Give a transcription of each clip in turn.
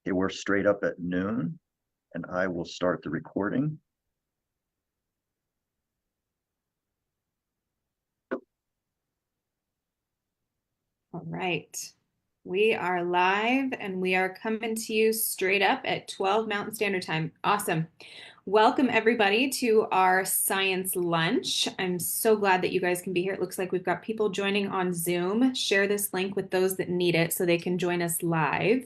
Okay, we're straight up at noon, and I will start the recording. All right. We are live and we are coming to you straight up at 12 Mountain Standard Time. Awesome. Welcome everybody to our science lunch. I'm so glad that you guys can be here. It looks like we've got people joining on Zoom. Share this link with those that need it so they can join us live.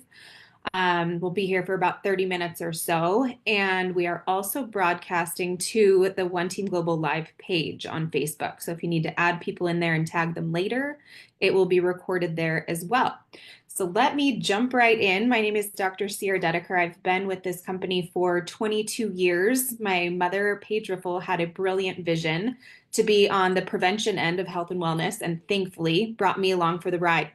We'll be here for about 30 minutes or so. And we are also broadcasting to the One Team Global Live page on Facebook. So if you need to add people in there and tag them later, it will be recorded there as well. So let me jump right in. My name is Dr. 𝙀𝙢 𝙀𝙚𝙀𝙀. I've been with this company for 22 years. My mother, Paige Riffle, had a brilliant vision to be on the prevention end of health and wellness, and thankfully brought me along for the ride.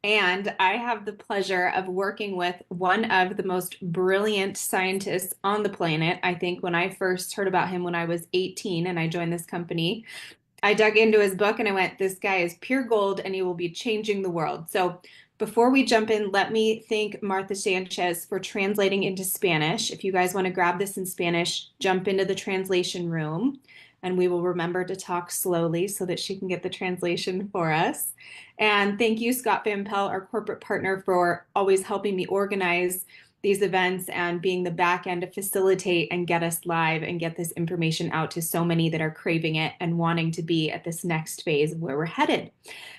And I have the pleasure of working with one of the most brilliant scientists on the planet. I think when I first heard about him when I was 18 and I joined this company, I dug into his book and I went, this guy is pure gold and he will be changing the world. So before we jump in, let me thank Martha Sanchez for translating into Spanish. If you guys want to grab this in Spanish, jump into the translation room and we will remember to talk slowly so that she can get the translation for us. And thank you, Scott Van Pelt, our corporate partner, for always helping me organize these events and being the back end to facilitate and get us live and get this information out to so many that are craving it and wanting to be at this next phase of where we're headed.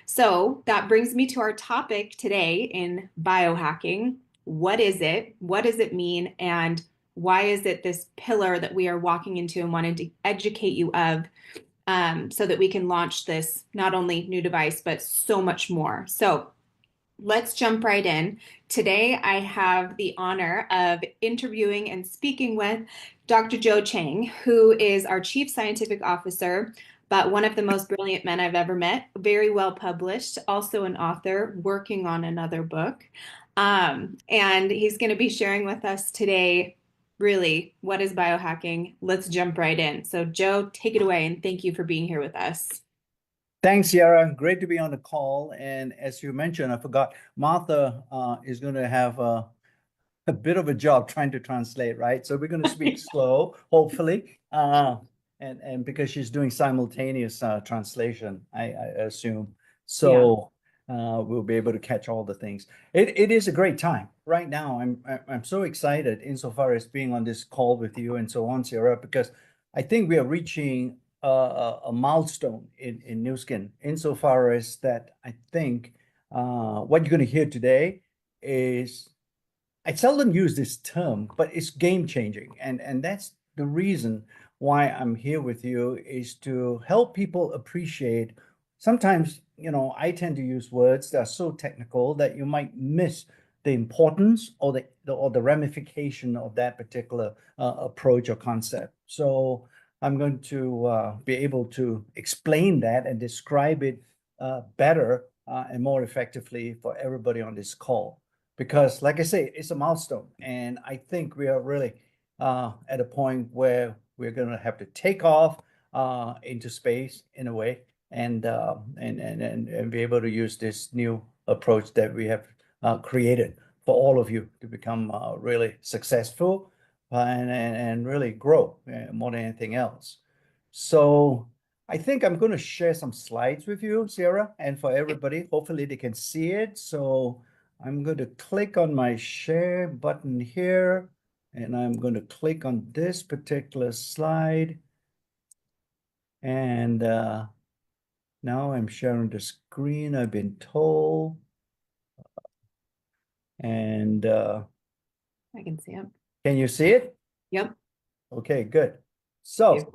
So that brings me to our topic today in biohacking. What is it? What does it mean? And why is it this pillar that we are walking into and wanting to educate you of, so that we can launch this not only new device, but so much more. So let's jump right in. Today, I have the honor of interviewing and speaking with Dr. Jo Chang, who is our Chief Scientific Officer, but one of the most brilliant men I've ever met, very well published, also an author, working on another book. And he's going to be sharing with us today, really, what is biohacking? Let's jump right in. So, Jo, take it away, and thank you for being here with us. Thanks, Yara. Great to be on the call. And as you mentioned, I forgot, Martha is going to have a bit of a job trying to translate, right? So we're going to speak slow, hopefully, and because she's doing simultaneous translation, I assume. So we'll be able to catch all the things. It is a great time right now. I'm so excited insofar as being on this call with you and so on, Sarah, because I think we are reaching a milestone in Nu Skin insofar as that I think what you're going to hear today is, I seldom use this term, but it's game changing. And that's the reason why I'm here with you, is to help people appreciate. Sometimes, I tend to use words that are so technical that you might miss the importance or the ramification of that particular approach or concept. So I'm going to be able to explain that and describe it better and more effectively for everybody on this call. Because, like I say, it's a milestone, and I think we are really at a point where we're going to have to take off into space in a way, and be able to use this new approach that we have created for all of you to become really successful and really grow more than anything else. So I think I'm going to share some slides with you, Sarah, and for everybody. Hopefully they can see it. So I'm going to click on my share button here, and I'm going to click on this particular slide. And now I'm sharing the screen, I've been told. And I can see it. Can you see it? Yep. Okay, good. So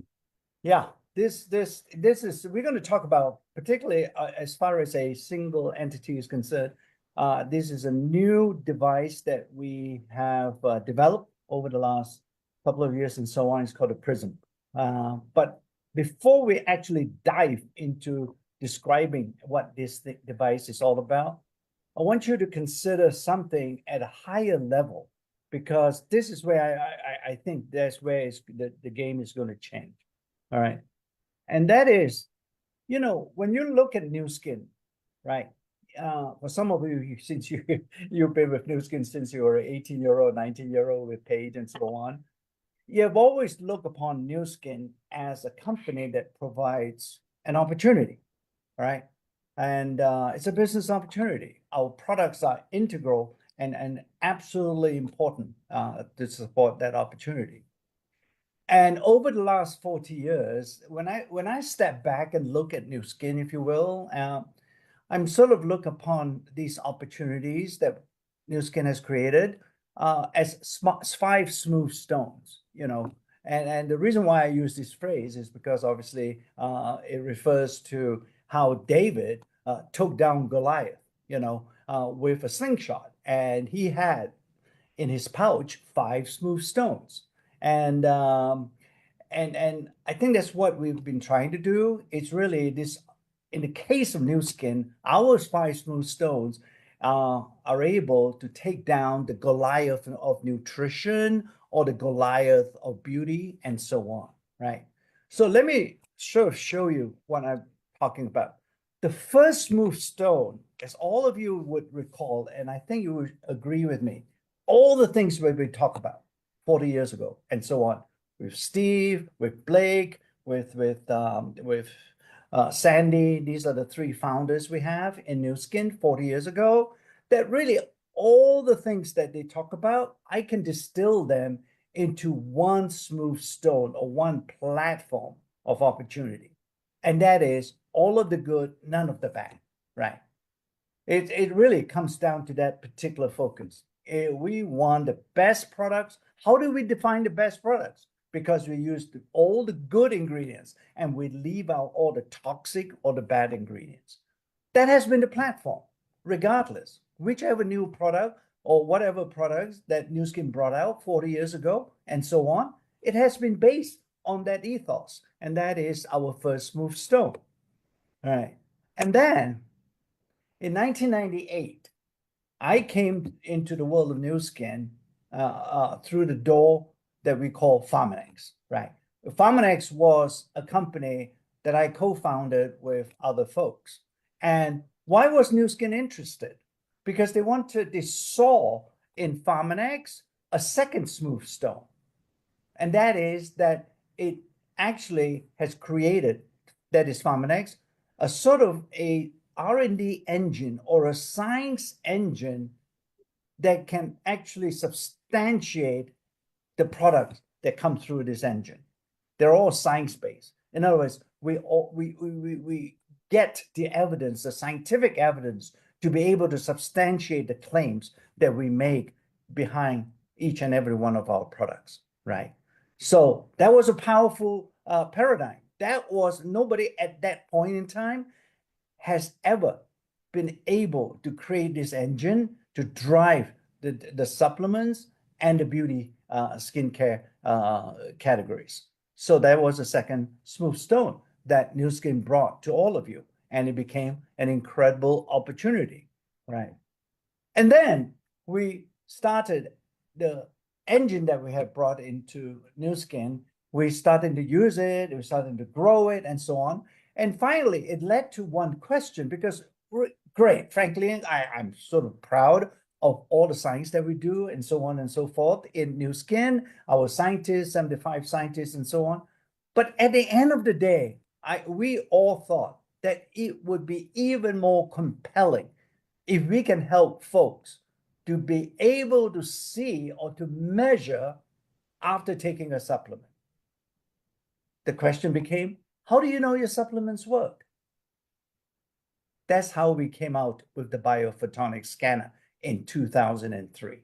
yeah, this is, we're going to talk about, particularly as far as a single entity is concerned. This is a new device that we have developed over the last couple of years and so on. It's called a Prysm. But before we actually dive into describing what this device is all about, I want you to consider something at a higher level, because this is where I think that's where the game is going to change. All right. And that is, when you look at Nu Skin, right? for some of you, since you've been with Nu Skin since you were 18-year-old, 19-year-old with Paige and so on, you have always looked upon Nu Skin as a company that provides an opportunity, right? And it's a business opportunity. Our products are integral and absolutely important to support that opportunity. And over the last 40 years, when I step back and look at Nu Skin, if you will, I'm sort of look upon these opportunities that Nu Skin has created as 5 smooth stones, you know. And the reason why I use this phrase is because obviously it refers to how David took down Goliath, you know, with a slingshot, and he had in his pouch 5 smooth stones. And I think that's what we've been trying to do. It's really this, in the case of Nu Skin, our 5 smooth stones are able to take down the Goliath of nutrition or the Goliath of beauty and so on, right? So let me show you what I'm talking about. The first smooth stone, as all of you would recall, and I think you would agree with me, all the things we talked about 40 years ago and so on, with Steve, with Blake, with Sandy. These are the 3 founders we have in Nu Skin 40 years ago, that really all the things that they talk about, I can distill them into one smooth stone or one platform of opportunity. And that is all of the good, none of the bad, right? It really comes down to that particular focus. We want the best products. How do we define the best products? Because we use all the good ingredients and we leave out all the toxic or the bad ingredients. That has been the platform, regardless, whichever new product or whatever products that Nu Skin brought out 40 years ago and so on, it has been based on that ethos. And that is our first smooth stone. All right. And then in 1998, I came into the world of Nu Skin through the door that we call Pharmanex, right? Pharmanex was a company that I co-founded with other folks. And why was Nu Skin interested? Because they saw in Pharmanex a second smooth stone. And that is that it actually has created, that is Pharmanex, a sort of a R&D engine or a science engine that can actually substantiate the products that come through this engine. They're all science-based. In other words, we get the evidence, the scientific evidence, to be able to substantiate the claims that we make behind each and every one of our products, right? So that was a powerful paradigm. That was, nobody at that point in time has ever been able to create this engine to drive the supplements and the beauty skincare categories. So that was the second smooth stone that Nu Skin brought to all of you, and it became an incredible opportunity, right? And then we started the engine that we had brought into Nu Skin. We started to use it, we started to grow it, and so on. And finally, it led to one question, because great, frankly, I'm sort of proud of all the science that we do and so on and so forth in Nu Skin, our scientists, 75 scientists and so on. But at the end of the day, we all thought that it would be even more compelling if we can help folks to be able to see or to measure after taking a supplement. The question became, how do you know your supplements work? That's how we came out with the biophotonic scanner in 2003.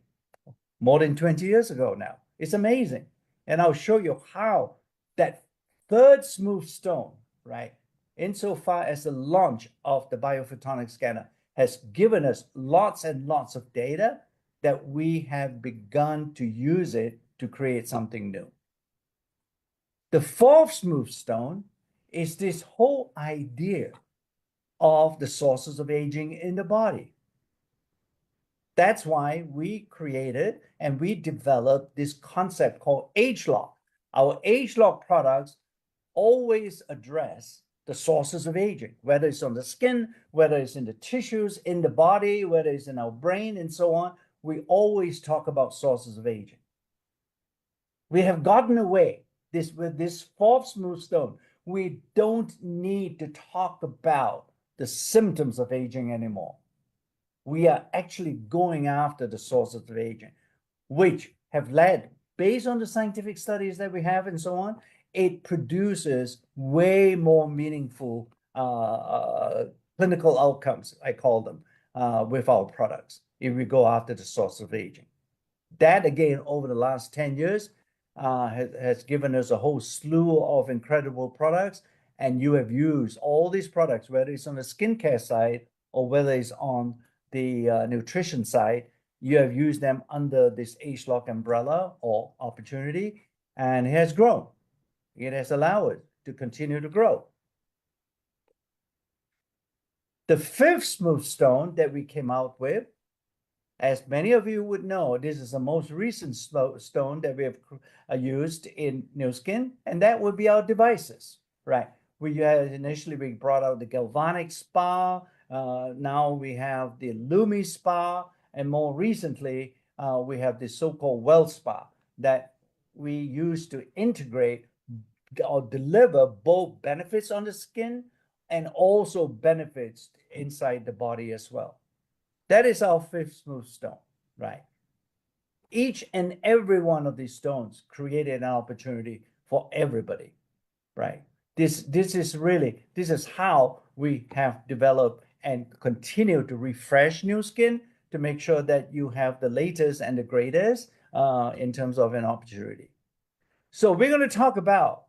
More than 20 years ago now. It's amazing. And I'll show you how that third smooth stone, right, insofar as the launch of the biophotonic scanner has given us lots and lots of data, that we have begun to use it to create something new. The fourth smooth stone is this whole idea of the sources of aging in the body. That's why we created and we developed this concept called age lock. Our age lock products always address the sources of aging, whether it's on the skin, whether it's in the tissues, in the body, whether it's in our brain, and so on. We always talk about sources of aging. We have gotten away with this fourth smooth stone. We don't need to talk about the symptoms of aging anymore. We are actually going after the sources of aging, which have led, based on the scientific studies that we have and so on, it produces way more meaningful clinical outcomes, I call them, with our products, if we go after the source of aging. That, again, over the last 10 years, has given us a whole slew of incredible products. And you have used all these products, whether it's on the skincare side or whether it's on the nutrition side, you have used them under this age-lock umbrella or opportunity, and it has grown. It has allowed it to continue to grow. The fifth smooth stone that we came out with, as many of you would know, this is the most recent stone that we have used in Nu Skin, and that would be our devices, right? Initially we brought out the Galvanic Spa. Now we have the Lumi Spa, and more recently we have the so-called Well Spa that we use to integrate or deliver both benefits on the skin and also benefits inside the body as well. That is our fifth smooth stone, right? Each and every one of these stones created an opportunity for everybody, right? This is how we have developed and continue to refresh Nu Skin to make sure that you have the latest and the greatest in terms of an opportunity. So we're going to talk about,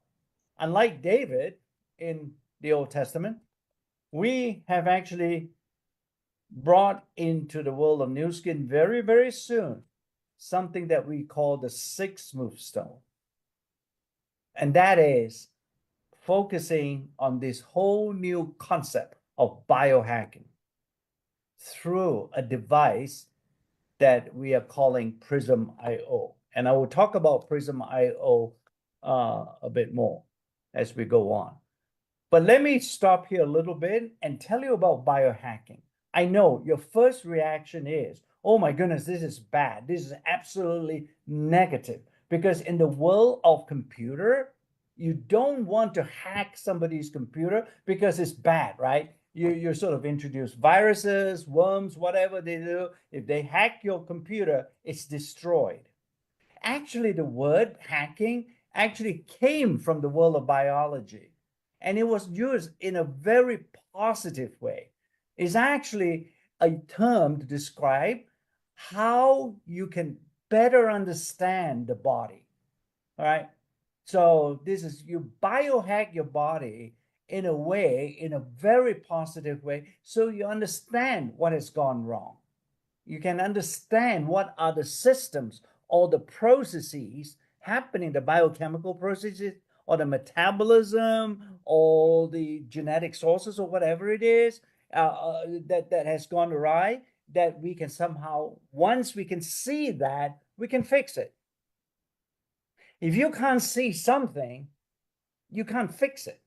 unlike David in the Old Testament, we have actually brought into the world of Nu Skin very, very soon something that we call the sixth smooth stone. And that is focusing on this whole new concept of biohacking through a device that we are calling Prysm IO. And I will talk about Prysm IO a bit more as we go on. But let me stop here a little bit and tell you about biohacking. I know your first reaction is, oh my goodness, this is bad. This is absolutely negative. Because in the world of computer, you don't want to hack somebody's computer because it's bad, right? You sort of introduce viruses, worms, whatever they do. If they hack your computer, it's destroyed. Actually, the word hacking actually came from the world of biology. And it was used in a very positive way. It's actually a term to describe how you can better understand the body. All right. So this is, you biohack your body in a way, in a very positive way, so you understand what has gone wrong. You can understand what are the systems or the processes happening, the biochemical processes or the metabolism or the genetic sources or whatever it is that has gone awry, that we can somehow, once we can see that, we can fix it. If you can't see something, you can't fix it.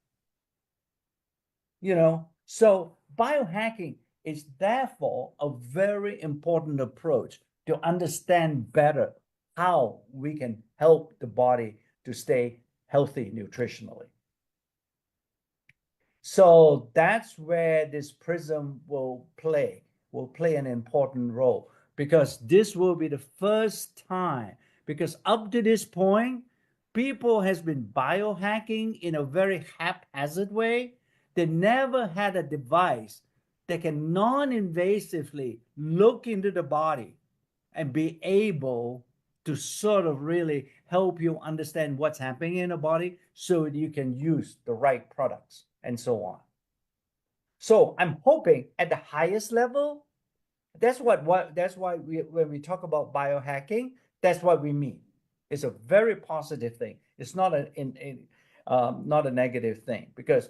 You know, so biohacking is therefore a very important approach to understand better how we can help the body to stay healthy nutritionally. So that's where this Prysm will play an important role, because this will be the first time, because up to this point, people has been biohacking in a very haphazard way. They never had a device that can non-invasively look into the body and be able to sort of really help you understand what's happening in the body so you can use the right products and so on. So I'm hoping at the highest level, that's why when we talk about biohacking, that's what we mean. It's a very positive thing. It's not not a negative thing, because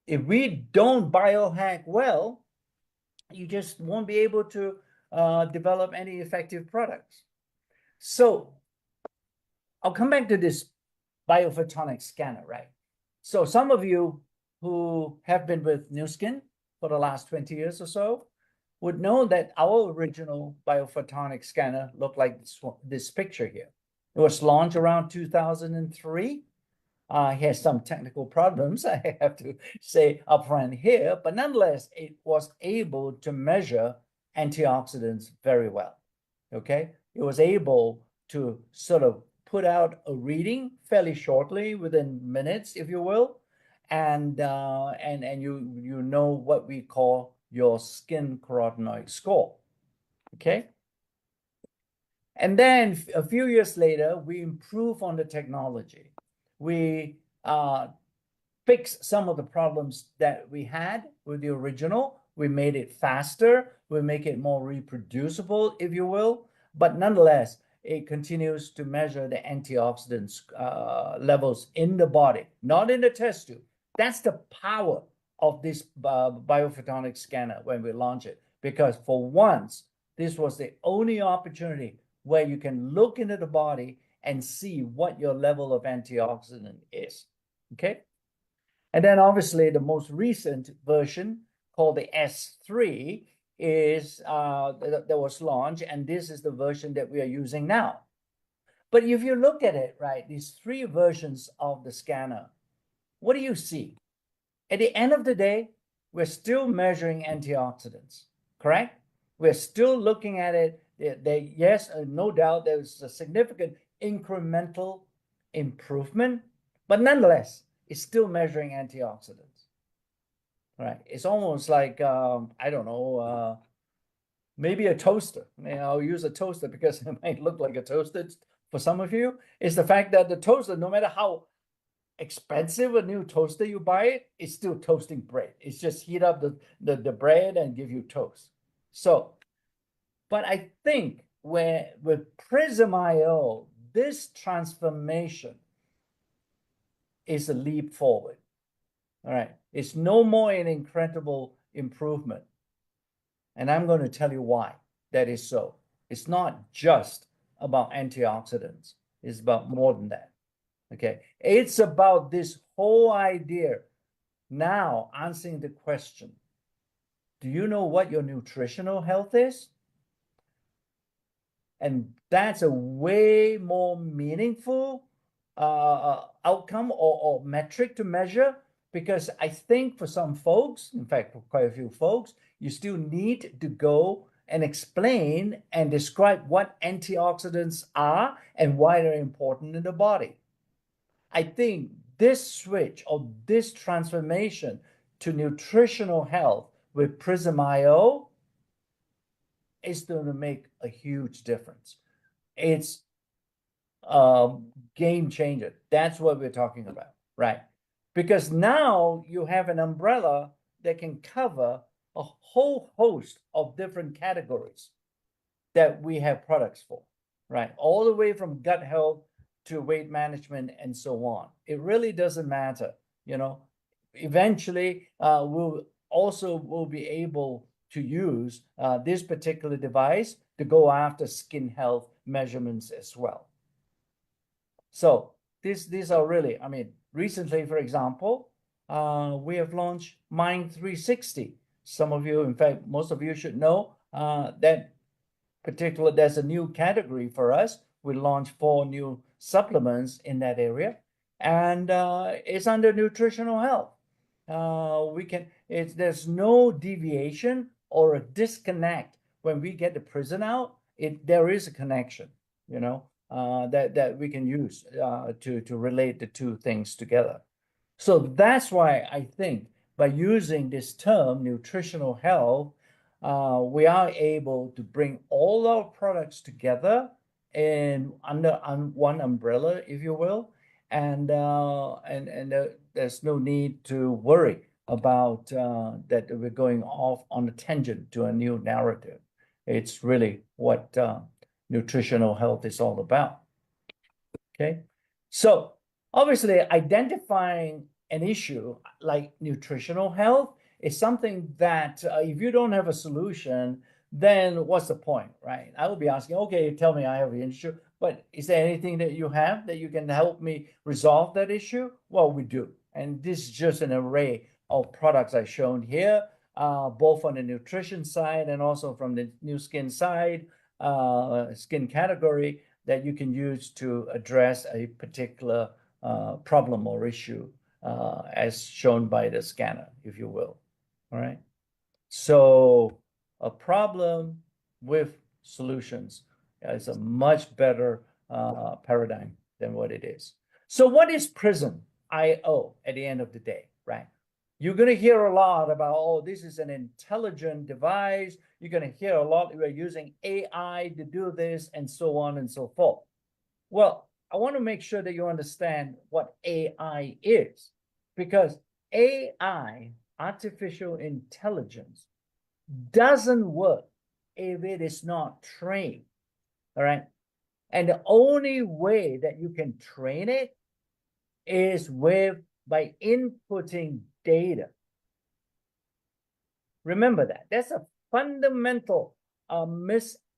if we don't biohack well, you just won't be able to develop any effective products. So I'll come back to this biophotonic scanner, right? So some of you who have been with New Skin for the last 20 years or so would know that our original biophotonic scanner looked like this picture here. It was launched around 2003. It has some technical problems, I have to say upfront here, but nonetheless, it was able to measure antioxidants very well. Okay, it was able to sort of put out a reading fairly shortly, within minutes, if you will, and you know what we call your skin carotenoid score. Okay, and then a few years later, we improve on the technology. We fix some of the problems that we had with the original. We made it faster. We make it more reproducible, if you will. But nonetheless, it continues to measure the antioxidants levels in the body, not in the test tube. That's the power of this biophotonic scanner when we launch it, because for once, this was the only opportunity where you can look into the body and see what your level of antioxidant is. Okay. And then obviously the most recent version, called the S3, is that was launched, and this is the version that we are using now. But if you look at it, right, these three versions of the scanner, what do you see? At the end of the day, we're still measuring antioxidants, correct? We're still looking at it. Yes, no doubt there's a significant incremental improvement, but nonetheless, it's still measuring antioxidants, right? It's almost like, I don't know, maybe a toaster. I'll use a toaster because it might look like a toaster for some of you. It's the fact that the toaster, no matter how expensive a new toaster you buy, it's still toasting bread. It's just heat up the bread and give you toast. So, but I think with Prysm IO, this transformation is a leap forward. All right, it's no more an incredible improvement. And I'm going to tell you why that is so. It's not just about antioxidants. It's about more than that. Okay, it's about this whole idea now answering the question, do you know what your nutritional health is? And that's a way more meaningful outcome or metric to measure, because I think for some folks, in fact, for quite a few folks, you still need to go and explain and describe what antioxidants are and why they're important in the body. I think this switch or this transformation to nutritional health with Prysm IO is going to make a huge difference. It's a game changer. That's what we're talking about, right? Because now you have an umbrella that can cover a whole host of different categories that we have products for, right? All the way from gut health to weight management and so on. It really doesn't matter, you know. Eventually, we'll be able to use this particular device to go after skin health measurements as well. So these are really, I mean, recently, for example, we have launched Mind 360. Some of you, in fact, most of you should know that there's a new category for us. We launched 4 new supplements in that area, and it's under nutritional health. There's no deviation or a disconnect when we get the Prysm out. There is a connection, you know, that we can use to relate the two things together. So that's why I think by using this term, nutritional health, we are able to bring all our products together under one umbrella, if you will, and there's no need to worry about that we're going off on a tangent to a new narrative. It's really what nutritional health is all about. Okay, so obviously identifying an issue like nutritional health is something that if you don't have a solution, then what's the point, right? I will be asking, okay, tell me I have an issue, but is there anything that you have that you can help me resolve that issue? Well, we do. And this is just an array of products I've shown here, both on the nutrition side and also from the new skin side, skin category that you can use to address a particular problem or issue, as shown by the scanner, if you will. All right. So a problem with solutions is a much better paradigm than what it is. So what is Prysm IO at the end of the day, right? You're going to hear a lot about, oh, this is an intelligent device. You're going to hear a lot, we're using AI to do this, and so on and so forth. Well, I want to make sure that you understand what AI is, because AI, artificial intelligence, doesn't work if it is not trained, all right? And the only way that you can train it is by inputting data. Remember that. That's a fundamental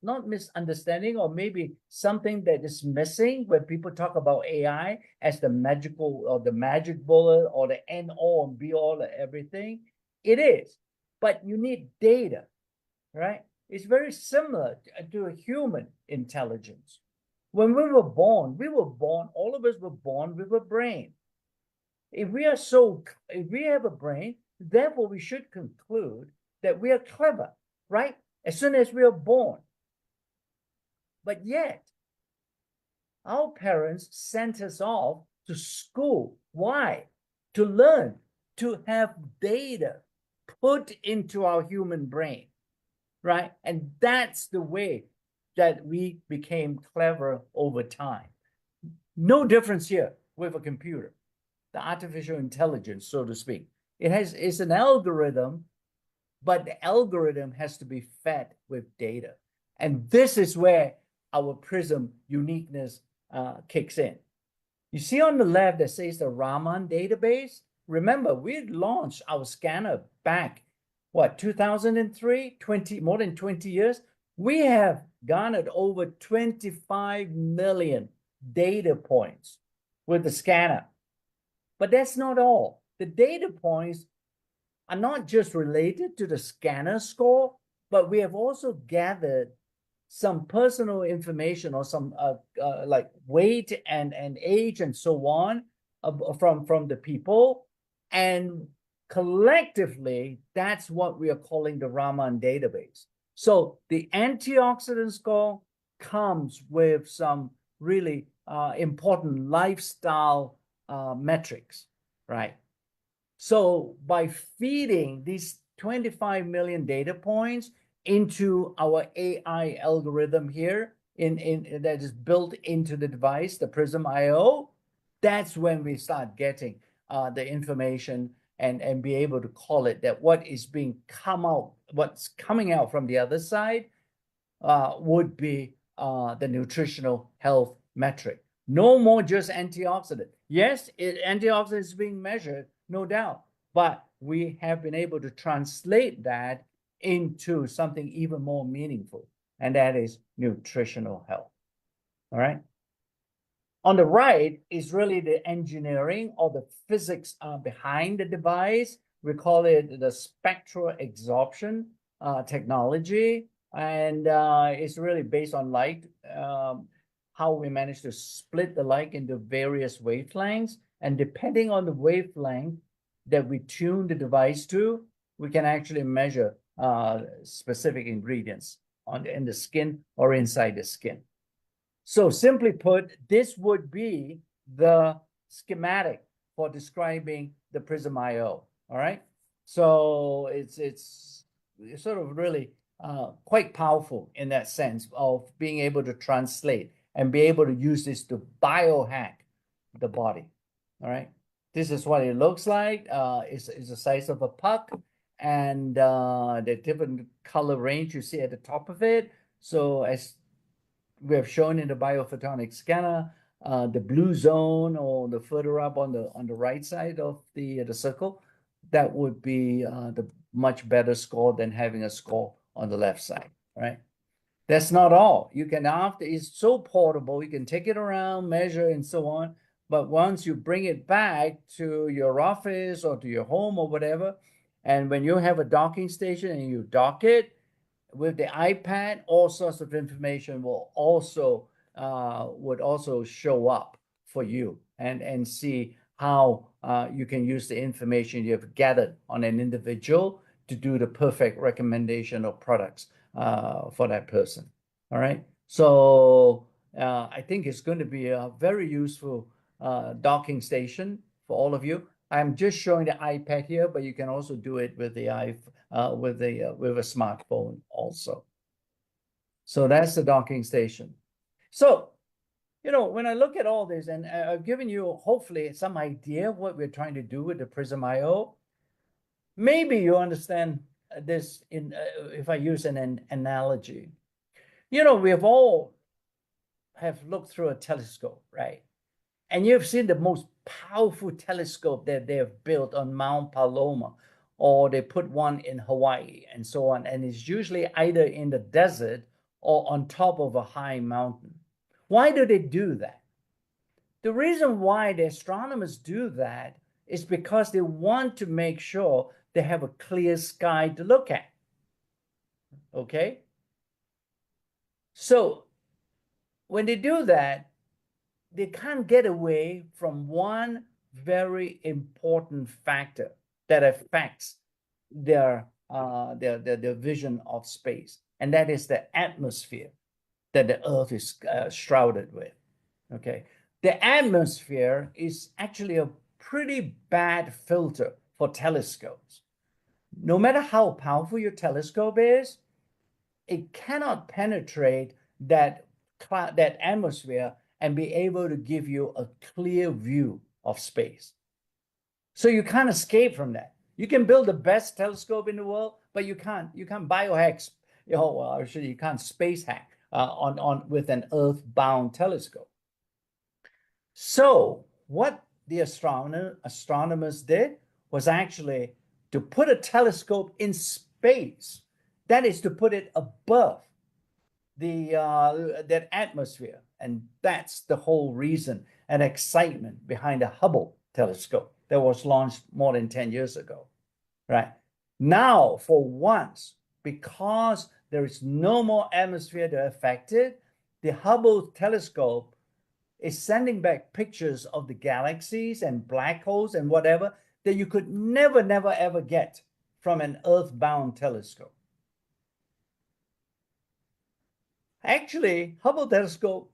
not misunderstanding, or maybe something that is missing when people talk about AI as the magical or the magic bullet or the end all and be all of everything. It is, but you need data, right? It's very similar to a human intelligence. When we were born, all of us were born with a brain. If we have a brain, therefore we should conclude that we are clever, right? As soon as we are born. But yet, our parents sent us off to school. Why? To learn, to have data put into our human brain, right? And that's the way that we became clever over time. No difference here with a computer, the artificial intelligence, so to speak. It's an algorithm, but the algorithm has to be fed with data. And this is where our Prysm uniqueness kicks in. You see on the left that says the Raman database? Remember, we launched our scanner back, 2003, more than 20 years. We have garnered over 25 million data points with the scanner. But that's not all. The data points are not just related to the scanner score, but we have also gathered some personal information or some like weight and age and so on from the people. And collectively, that's what we are calling the Raman database. So the antioxidant score comes with some really important lifestyle metrics, right? So by feeding these 25 million data points into our AI algorithm here that is built into the device, the Prysm IO, that's when we start getting the information and be able to call it that what's coming out from the other side would be the nutritional health metric. No more just antioxidant. Yes, antioxidant is being measured, no doubt, but we have been able to translate that into something even more meaningful, and that is nutritional health. All right. On the right is really the engineering or the physics behind the device. We call it the spectral absorption technology, and it's really based on light, how we manage to split the light into various wavelengths, and depending on the wavelength that we tune the device to, we can actually measure specific ingredients in the skin or inside the skin. So simply put, this would be the schematic for describing the Prysm IO. All right. So it's sort of really quite powerful in that sense of being able to translate and be able to use this to biohack the body. All right. This is what it looks like. It's the size of a puck, and the different color range you see at the top of it. So as we have shown in the biophotonic scanner, the blue zone or the further up on the right side of the circle, that would be the much better score than having a score on the left side, right? That's not all. You can, after it's so portable, you can take it around, measure, and so on. But once you bring it back to your office or to your home or whatever, and when you have a docking station and you dock it with the iPad, all sorts of information will also would also show up for you and see how you can use the information you have gathered on an individual to do the perfect recommendation of products for that person. All right. So I think it's going to be a very useful docking station for all of you. I'm just showing the iPad here, but you can also do it with the with a smartphone also. So that's the docking station. So, you know, when I look at all this, and I've given you hopefully some idea of what we're trying to do with the Prysm IO, maybe you understand this in if I use an analogy. You know, we have all have looked through a telescope, right? And you've seen the most powerful telescope that they have built on Mount Paloma, or they put one in Hawaii and so on. And it's usually either in the desert or on top of a high mountain. Why do they do that? The reason why the astronomers do that is because they want to make sure they have a clear sky to look at. Okay? So when they do that, they can't get away from one very important factor that affects their vision of space, and that is the atmosphere that the Earth is shrouded with. Okay, the atmosphere is actually a pretty bad filter for telescopes. No matter how powerful your telescope is, it cannot penetrate that atmosphere and be able to give you a clear view of space. So you can't escape from that. You can build the best telescope in the world, but you can't biohack, well, actually you can't space hack with an earthbound telescope. So what the astronomers did was actually to put a telescope in space. That is to put it above that atmosphere. And that's the whole reason and excitement behind the Hubble telescope that was launched more than 10 years ago, right? Now, for once, because there is no more atmosphere to affect it, the Hubble telescope is sending back pictures of the galaxies and black holes and whatever that you could never, ever get from an earthbound telescope. Actually, Hubble telescope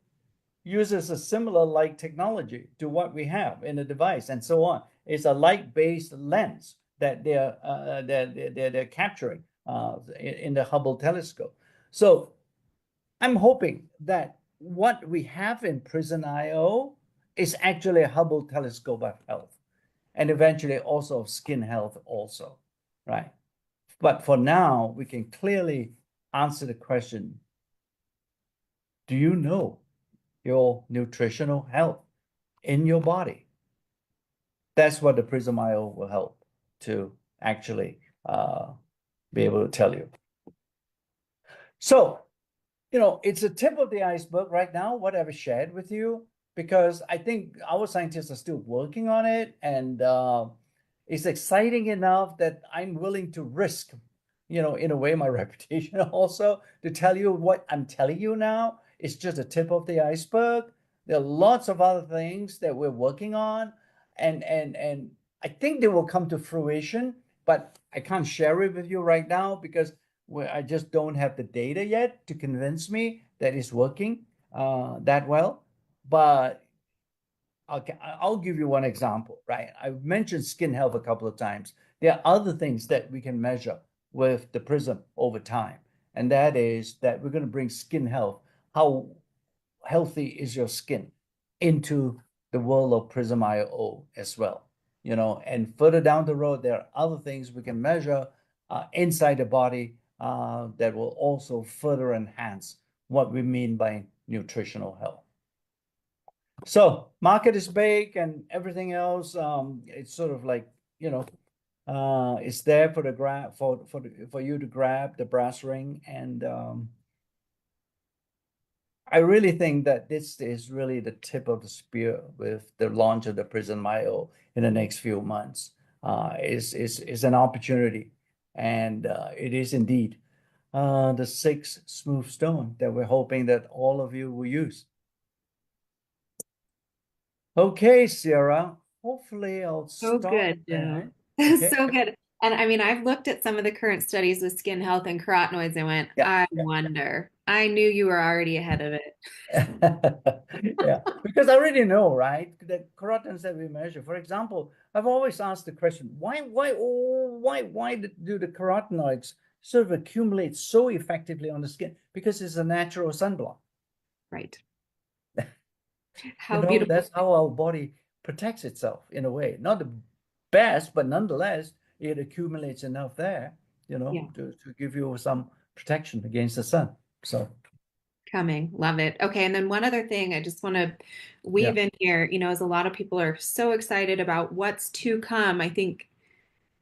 uses a similar light technology to what we have in the device and so on. It's a light-based lens that they're capturing in the Hubble telescope. So I'm hoping that what we have in Prysm IO is actually a Hubble telescope of health, and eventually also of skin health also, right? But for now, we can clearly answer the question, do you know your nutritional health in your body? That's what the Prysm IO will help to actually be able to tell you. So, you know, it's a tip of the iceberg right now, what I've shared with you, because I think our scientists are still working on it, and it's exciting enough that I'm willing to risk, you know, in a way, my reputation also, to tell you what I'm telling you now. It's just a tip of the iceberg. There are lots of other things that we're working on, and I think they will come to fruition, but I can't share it with you right now because I just don't have the data yet to convince me that it's working that well. But I'll give you one example, right? I've mentioned skin health a couple of times. There are other things that we can measure with the Prysm over time, and that is that we're going to bring skin health, how healthy is your skin, into the world of Prysm IO as well. You know, and further down the road, there are other things we can measure inside the body that will also further enhance what we mean by nutritional health. So market is big and everything else. It's sort of like, you know, it's there for the grab for you to grab the brass ring, and I really think that this is really the tip of the spear with the launch of the Prysm IO in the next few months. Is an opportunity, and it is indeed the sixth smooth stone that we're hoping that all of you will use. Okay, Sierra. Hopefully, I'll So stop good, there. Joe. Okay. So good. And I mean, I've looked at some of the current studies with skin health and carotenoids and went, Yeah, I yeah. wonder. I knew you were already ahead of it. Yeah, because I already know, right? The carotenoids that we measure. For example, I've always asked the question, why do the carotenoids sort of accumulate so effectively on the skin? Because it's a natural sunblock. Right. You How know, beautiful. that's how our body protects itself in a way. Not the best, but nonetheless, it accumulates enough there, you know, Yeah. to give you some protection against the sun. So, Coming. Love it. Okay. And then one other thing I just want to weave yeah. in here, as a lot of people are so excited about what's to come, I think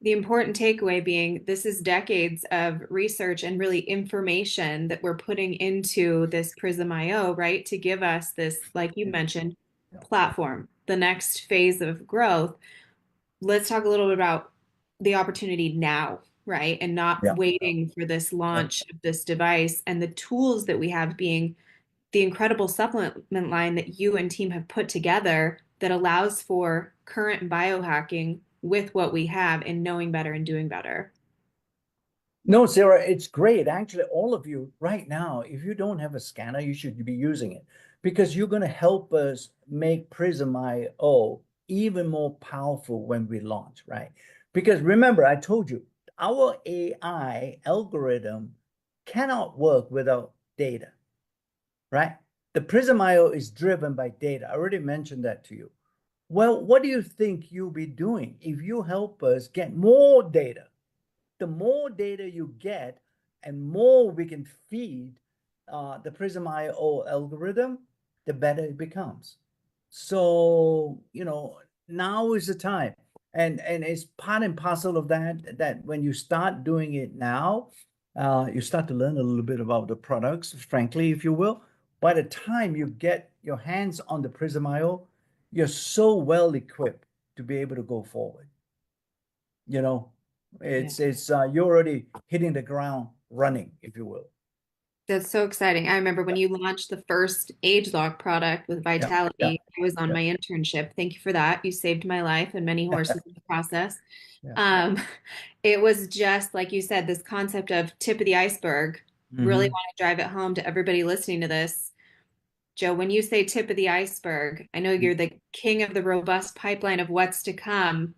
the important takeaway being this is decades of research and really information that we're putting into this Prysm IO, right? To give us this, like you mentioned, Yeah. platform, the next phase of growth. Let's talk a little bit about the opportunity now, right? And not Yeah. waiting for this launch of this device and the tools that we have being the incredible supplement line that you and team have put together that allows for current biohacking with what we have and knowing better and doing better. No, Sarah, it's great. Actually, all of you right now, if you don't have a scanner, you should be using it because you're going to help us make Prysm IO even more powerful when we launch, right? Because remember, I told you, our AI algorithm cannot work without data, right? The Prysm IO is driven by data. I already mentioned that to you. Well, what do you think you'll be doing if you help us get more data? The more data you get and more we can feed the Prysm IO algorithm, the better it becomes. So, now is the time. And it's part and parcel of that when you start doing it now, you start to learn a little bit about the products, frankly, if you will. By the time you get your hands on the Prysm IO, you're so well equipped to be able to go forward. It's you're already hitting the ground running, if you will. That's so exciting. I remember when you launched the first age lock product with Yeah, Vitality, I was on yeah. my internship. Thank you for that. You saved my life and many horses in the process. Yeah. It was just like you said, this concept of tip of the iceberg. Really Mhm. want to drive it home to everybody listening to this. Joe, when you say tip of the iceberg, I know you're the king of the robust pipeline of what's to come.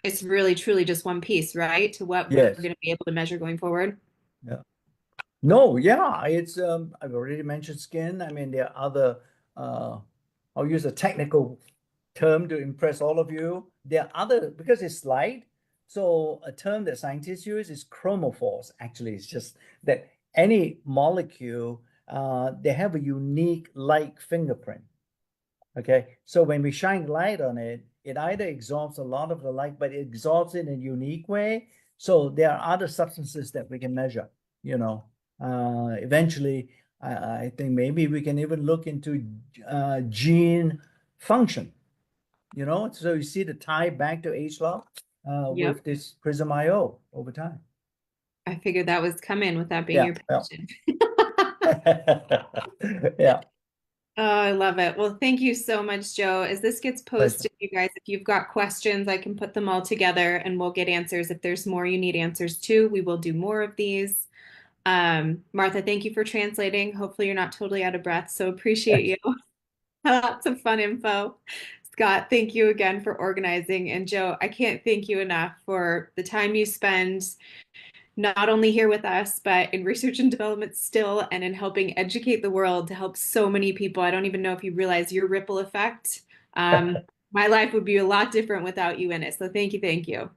It's really truly just one piece, right? To what we're Yes. going to be able to measure going forward. Yeah. No, yeah, it's I've already mentioned skin. I mean, there are other I'll use a technical term to impress all of you. There are other because it's light. So a term that scientists use is chromophores. Actually, it's just that any molecule they have a unique light fingerprint. Okay, so when we shine light on it, it either absorbs a lot of the light, but it absorbs it in a unique way. So there are other substances that we can measure, Eventually, I think maybe we can even look into gene function, So you see the tie back to age-lock Yep. with this Prysm IO over time. I figured that was coming with that being Yeah, your passion. yeah. Oh, I love it. Well, thank you so much, Joe. As this gets Pleasure. posted, you guys, if you've got questions, I can put them all together and we'll get answers. If there's more you need answers to, we will do more of these. Martha, thank you for translating. Hopefully you're not totally out of breath, so appreciate you. Lots of fun info. Scott, thank you again for organizing. And Joe, I can't thank you enough for the time you spend not only here with us, but in research and development still, and in helping educate the world to help so many people. I don't even know if you realize your ripple effect. My life would be a lot different without you in it. So thank you, thank you.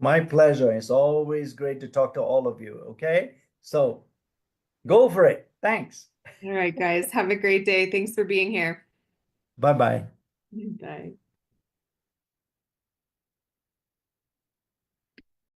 My pleasure. It's always great to talk to all of you. Okay. So go for it. Thanks. All right, guys, have a great day. Thanks for being here. Bye-bye. Bye.